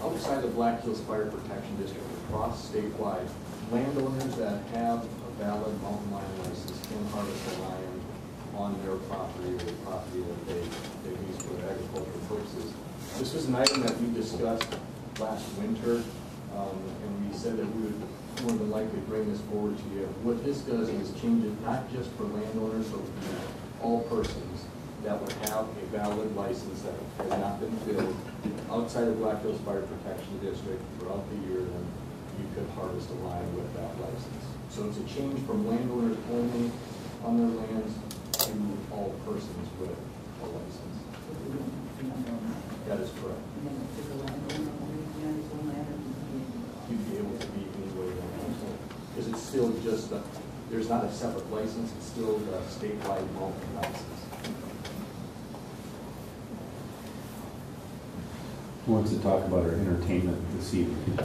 outside the Black Hills Fire Protection District, across statewide, landowners that have a valid mountain lion license can harvest a lion on their property or the property that they use for agricultural purposes. This was an item that we discussed last winter, and we said that we would more than likely bring this forward to you. What this does is change it not just for landowners, but for all persons that would have a valid license that has not been filled outside of Black Hills Fire Protection District throughout the year, then you could harvest a lion with that license. So it's a change from landowners only on their lands to all persons with a license. That is correct. You'd be able to be anywhere you want, because it's still just there's not a separate license, it's still the statewide mountain license. Who wants to talk about our entertainment this evening?